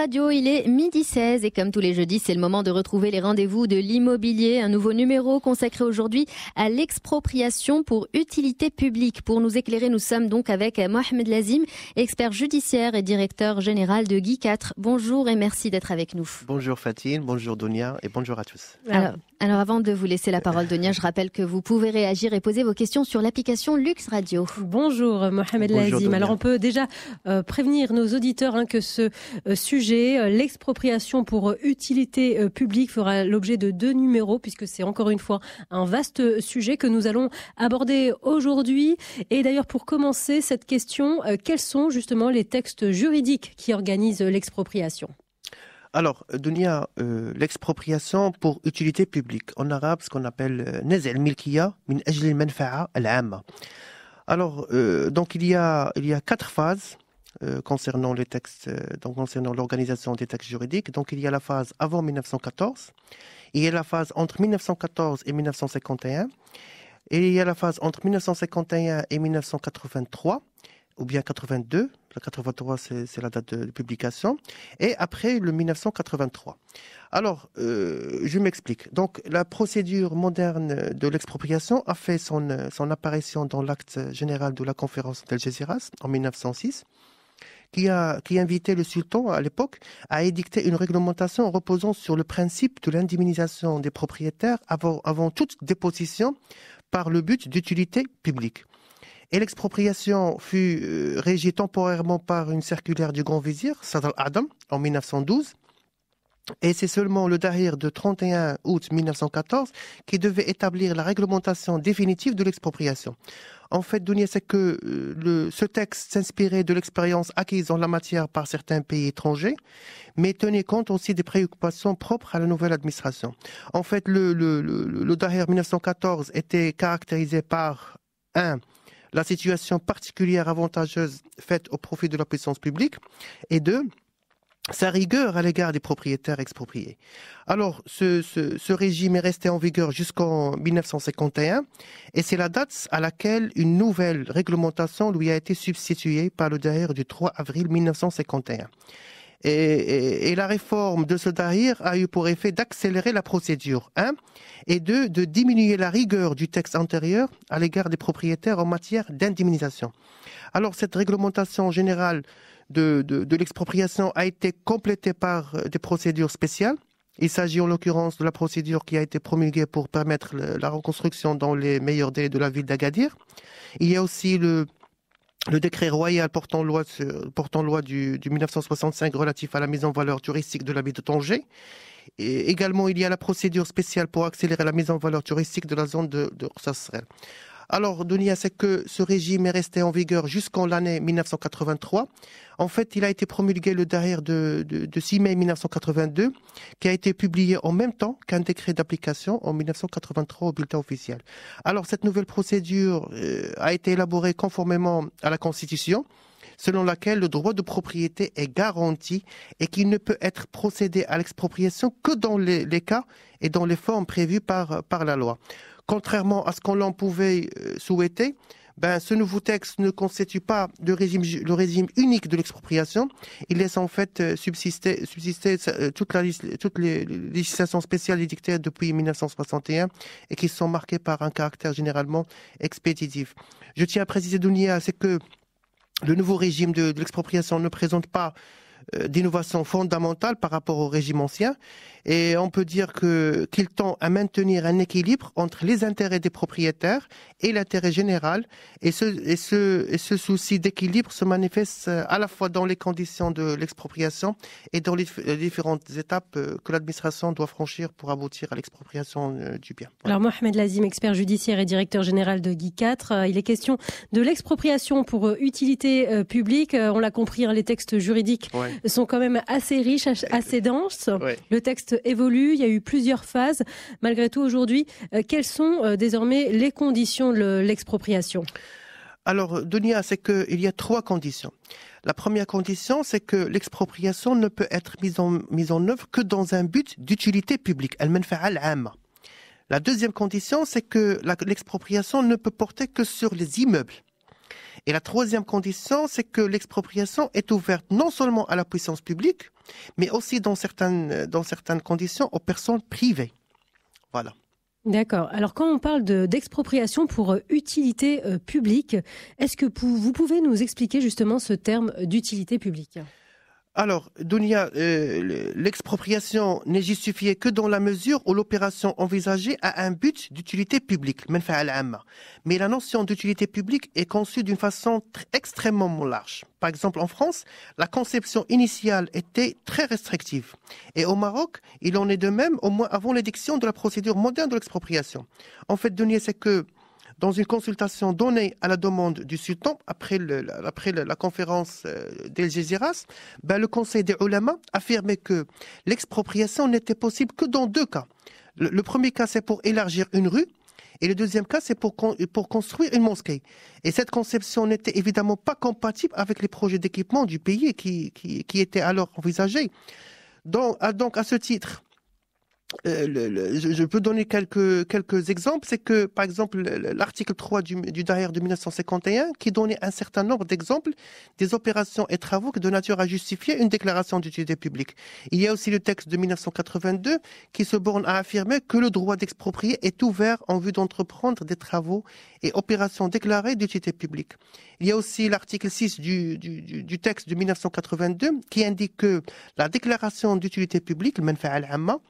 Radio, il est 12h16 et comme tous les jeudis, c'est le moment de retrouver les rendez-vous de l'immobilier. Un nouveau numéro consacré aujourd'hui à l'expropriation pour utilité publique. Pour nous éclairer, nous sommes donc avec Mohamed Lazim, expert judiciaire et directeur général de Guy 4. Bonjour et merci d'être avec nous. Bonjour Fatine, bonjour Dunia et bonjour à tous. Alors avant de vous laisser la parole, Dunia, je rappelle que vous pouvez réagir et poser vos questions sur l'application Lux Radio. Bonjour Mohamed Lazim. Alors on peut déjà prévenir nos auditeurs que ce sujet, l'expropriation pour utilité publique, fera l'objet de 2 numéros puisque c'est encore une fois un vaste sujet que nous allons aborder aujourd'hui. Et d'ailleurs pour commencer cette question, quels sont justement les textes juridiques qui organisent l'expropriation ? Alors, Dunia, l'expropriation pour utilité publique, en arabe, ce qu'on appelle نزع الملكية من أجل المنفعة العامة. Alors, donc il y a 4 phases concernant les textes, donc concernant l'organisation des textes juridiques. Donc il y a la phase avant 1914, il y a la phase entre 1914 et 1951, et il y a la phase entre 1951 et 1983. Ou bien 82, la 83 c'est la date de publication, et après le 1983. Alors, je m'explique. Donc, la procédure moderne de l'expropriation a fait son apparition dans l'acte général de la conférence d'Algésiras en 1906, qui invitait le sultan à l'époque à édicter une réglementation reposant sur le principe de l'indemnisation des propriétaires avant toute déposition par le but d'utilité publique. Et l'expropriation fut régie temporairement par une circulaire du grand vizir, Sadr al-Adam, en 1912. Et c'est seulement le Dahir de 31 août 1914 qui devait établir la réglementation définitive de l'expropriation. En fait, Dunia, c'est que ce texte s'inspirait de l'expérience acquise en la matière par certains pays étrangers, mais tenait compte aussi des préoccupations propres à la nouvelle administration. En fait, le Dahir 1914 était caractérisé par la situation particulière avantageuse faite au profit de la puissance publique, et 2, sa rigueur à l'égard des propriétaires expropriés. Alors, ce régime est resté en vigueur jusqu'en 1951, et c'est la date à laquelle une nouvelle réglementation lui a été substituée par le Dahir du 3 avril 1951. Et la réforme de ce Dahir a eu pour effet d'accélérer la procédure, et 2, de diminuer la rigueur du texte antérieur à l'égard des propriétaires en matière d'indemnisation. Alors, cette réglementation générale de l'expropriation a été complétée par des procédures spéciales. Il s'agit en l'occurrence de la procédure qui a été promulguée pour permettre la reconstruction dans les meilleurs délais de la ville d'Agadir. Il y a aussi le décret royal portant loi du 1965 relatif à la mise en valeur touristique de la ville de Tanger. Et également, il y a la procédure spéciale pour accélérer la mise en valeur touristique de la zone de Rsasrel. Alors, Dunia, c'est que ce régime est resté en vigueur jusqu'en l'année 1983. En fait, il a été promulgué le Dahir de 6 mai 1982, qui a été publié en même temps qu'un décret d'application en 1983 au bulletin officiel. Alors, cette nouvelle procédure a été élaborée conformément à la Constitution, selon laquelle le droit de propriété est garanti et qu'il ne peut être procédé à l'expropriation que dans les cas et dans les formes prévues par la loi. Contrairement à ce qu'on l'on pouvait souhaiter, ce nouveau texte ne constitue pas le régime unique de l'expropriation. Il laisse en fait subsister toutes les législations spéciales édictées depuis 1961 et qui sont marquées par un caractère généralement expéditif. Je tiens à préciser, Dunia, c'est que le nouveau régime de l'expropriation ne présente pas d'innovation fondamentale par rapport au régime ancien, et on peut dire qu'il tend à maintenir un équilibre entre les intérêts des propriétaires et l'intérêt général, et ce souci d'équilibre se manifeste à la fois dans les conditions de l'expropriation et dans les différentes étapes que l'administration doit franchir pour aboutir à l'expropriation du bien. Voilà. Alors Mohamed Lazim, expert judiciaire et directeur général de Guy 4, il est question de l'expropriation pour utilité publique. On l'a compris, les textes juridiques sont quand même assez riches, assez denses. Ouais. Le texte évolue, il y a eu plusieurs phases. Malgré tout, aujourd'hui, quelles sont désormais les conditions de l'expropriation ? Alors, Dunia, c'est qu'il y a 3 conditions. La première condition, c'est que l'expropriation ne peut être mise en œuvre que dans un but d'utilité publique. Al-manfa'a al-'amma. La deuxième condition, c'est que l'expropriation ne peut porter que sur les immeubles. Et la troisième condition, c'est que l'expropriation est ouverte non seulement à la puissance publique, mais aussi dans certaines conditions aux personnes privées. Voilà. D'accord. Alors quand on parle d'expropriation pour utilité publique, est-ce que vous pouvez nous expliquer justement ce terme d'utilité publique ? Alors, Dounia, l'expropriation n'est justifiée que dans la mesure où l'opération envisagée a un but d'utilité publique, mais la notion d'utilité publique est conçue d'une façon extrêmement large. Par exemple, en France, la conception initiale était très restrictive. Et au Maroc, il en est de même, au moins avant l'édiction de la procédure moderne de l'expropriation. En fait, Dounia, c'est que dans une consultation donnée à la demande du sultan, après la conférence d'El Géziras, le conseil des ulama affirmait que l'expropriation n'était possible que dans deux cas. Le premier cas, c'est pour élargir une rue, et le deuxième cas, c'est pour construire une mosquée. Et cette conception n'était évidemment pas compatible avec les projets d'équipement du pays qui étaient alors envisagés. Donc à ce titre, je peux donner quelques exemples. C'est que, par exemple, l'article 3 du Daher de 1951, qui donnait un certain nombre d'exemples des opérations et travaux de nature à justifier une déclaration d'utilité publique. Il y a aussi le texte de 1982 qui se borne à affirmer que le droit d'exproprier est ouvert en vue d'entreprendre des travaux et opérations déclarées d'utilité publique. Il y a aussi l'article 6 du texte de 1982 qui indique que la déclaration d'utilité publique, le manfa'a al-amma,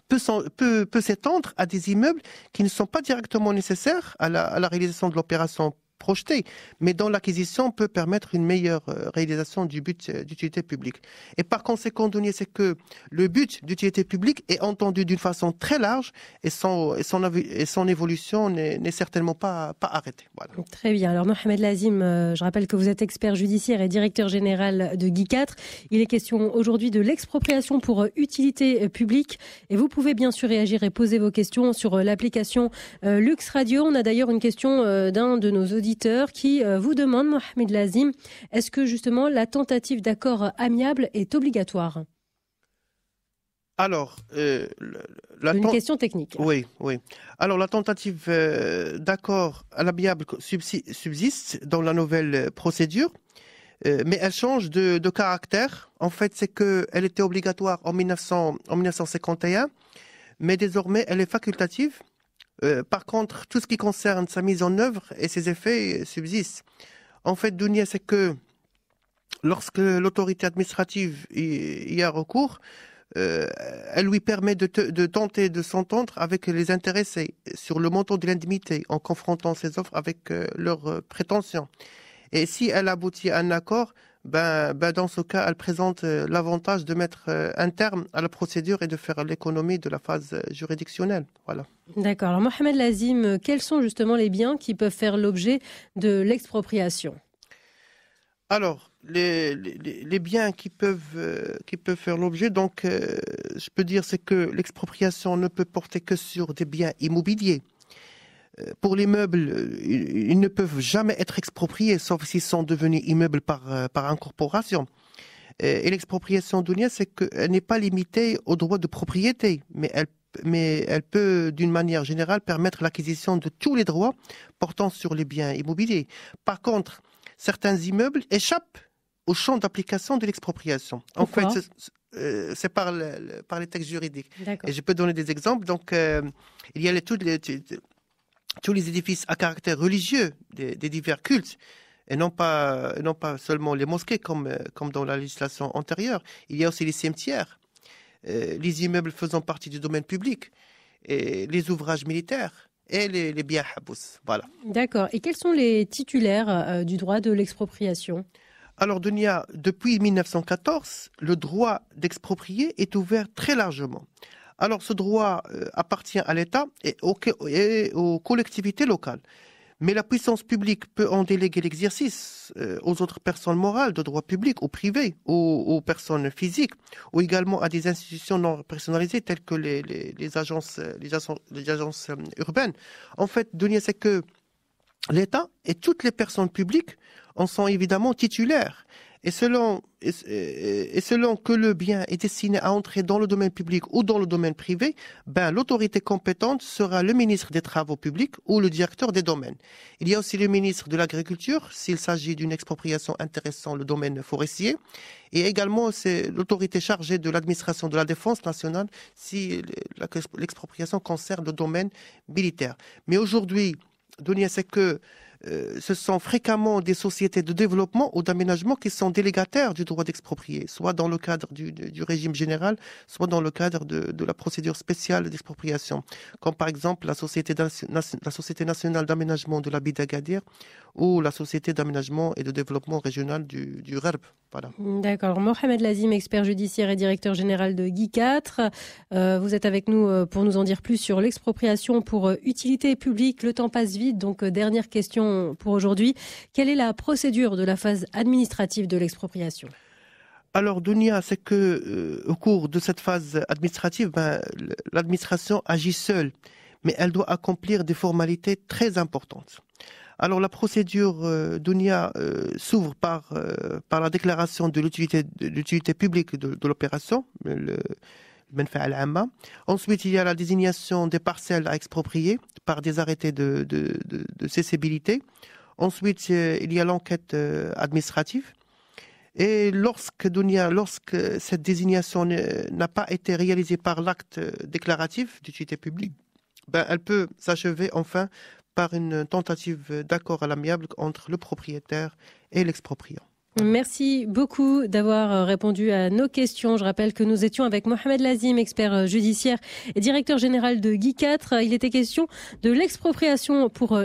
peut s'étendre à des immeubles qui ne sont pas directement nécessaires à la réalisation de l'opération projetée, mais dont l'acquisition peut permettre une meilleure réalisation du but d'utilité publique. Et par conséquent, c'est que le but d'utilité publique est entendu d'une façon très large et son évolution n'est certainement pas arrêtée. Voilà. Très bien. Alors Mohamed Lazim, je rappelle que vous êtes expert judiciaire et directeur général de Guy 4. Il est question aujourd'hui de l'expropriation pour utilité publique et vous pouvez bien sûr réagir et poser vos questions sur l'application Lux Radio. On a d'ailleurs une question d'un de nos auditeurs qui vous demande, Mohamed Lazim, est-ce que justement la tentative d'accord amiable est obligatoire ? Alors, une question technique. Oui. Alors, la tentative d'accord à l'amiable subsiste dans la nouvelle procédure, mais elle change de caractère. En fait, c'est qu'elle était obligatoire en 1951, mais désormais, elle est facultative. Par contre, tout ce qui concerne sa mise en œuvre et ses effets subsistent. En fait, Dounia, c'est que lorsque l'autorité administrative y a recours, elle lui permet de tenter de s'entendre avec les intéressés sur le montant de l'indemnité en confrontant ses offres avec leurs prétentions. Et si elle aboutit à un accord, dans ce cas, elle présente l'avantage de mettre un terme à la procédure et de faire l'économie de la phase juridictionnelle. Voilà. D'accord. Alors Mohamed Lazim, quels sont justement les biens qui peuvent faire l'objet de l'expropriation ? Alors, les biens qui peuvent faire l'objet, donc, je peux dire, c'est que l'expropriation ne peut porter que sur des biens immobiliers. Pour les meubles, ils ne peuvent jamais être expropriés, sauf s'ils sont devenus immeubles par incorporation. Et l'expropriation Dounia, c'est qu'elle n'est pas limitée au droit de propriété, mais elle peut, d'une manière générale, permettre l'acquisition de tous les droits portant sur les biens immobiliers. Par contre, certains immeubles échappent au champ d'application de l'expropriation. En fait, c'est par les textes juridiques. Et je peux donner des exemples. Donc, il y a tous les édifices à caractère religieux des divers cultes, et non pas seulement les mosquées comme dans la législation antérieure. Il y a aussi les cimetières, les immeubles faisant partie du domaine public, et les ouvrages militaires et les biens habous. Voilà. D'accord. Et quels sont les titulaires du droit de l'expropriation ? Alors, Dunia, depuis 1914, le droit d'exproprier est ouvert très largement. Alors, ce droit appartient à l'État et aux collectivités locales. Mais la puissance publique peut en déléguer l'exercice aux autres personnes morales de droit public ou privé, aux personnes physiques, ou également à des institutions non personnalisées telles que les agences urbaines. En fait, Dunia, c'est que l'État et toutes les personnes publiques en sont évidemment titulaires. Et selon que le bien est destiné à entrer dans le domaine public ou dans le domaine privé, l'autorité compétente sera le ministre des Travaux publics ou le directeur des domaines. Il y a aussi le ministre de l'Agriculture, s'il s'agit d'une expropriation intéressant le domaine forestier. Et également, c'est l'autorité chargée de l'administration de la défense nationale si l'expropriation concerne le domaine militaire. Mais aujourd'hui, Dunia, c'est que ce sont fréquemment des sociétés de développement ou d'aménagement qui sont délégataires du droit d'exproprier, soit dans le cadre du régime général, soit dans le cadre de la procédure spéciale d'expropriation, comme par exemple la Société nationale d'aménagement de la baie d'Agadir ou la Société d'aménagement et de développement régional du RERB. Voilà. D'accord. Mohamed Lazim, expert judiciaire et directeur général de Guy 4. Vous êtes avec nous pour nous en dire plus sur l'expropriation pour utilité publique. Le temps passe vite, donc dernière question pour aujourd'hui. Quelle est la procédure de la phase administrative de l'expropriation ? Alors, Dunia, c'est que au cours de cette phase administrative, l'administration agit seule, mais elle doit accomplir des formalités très importantes. Alors, la procédure, Dunia, s'ouvre par la déclaration de l'utilité publique de l'opération, le Manfa'a al-Amma. Ensuite, il y a la désignation des parcelles à exproprier par des arrêtés de cessibilité. Ensuite, il y a l'enquête administrative. Et lorsque cette désignation n'a pas été réalisée par l'acte déclaratif d'utilité publique, elle peut s'achever enfin par une tentative d'accord à l'amiable entre le propriétaire et l'expropriant. Merci beaucoup d'avoir répondu à nos questions. Je rappelle que nous étions avec Mohamed Lazim, expert judiciaire et directeur général de Guy 4. Il était question de l'expropriation pour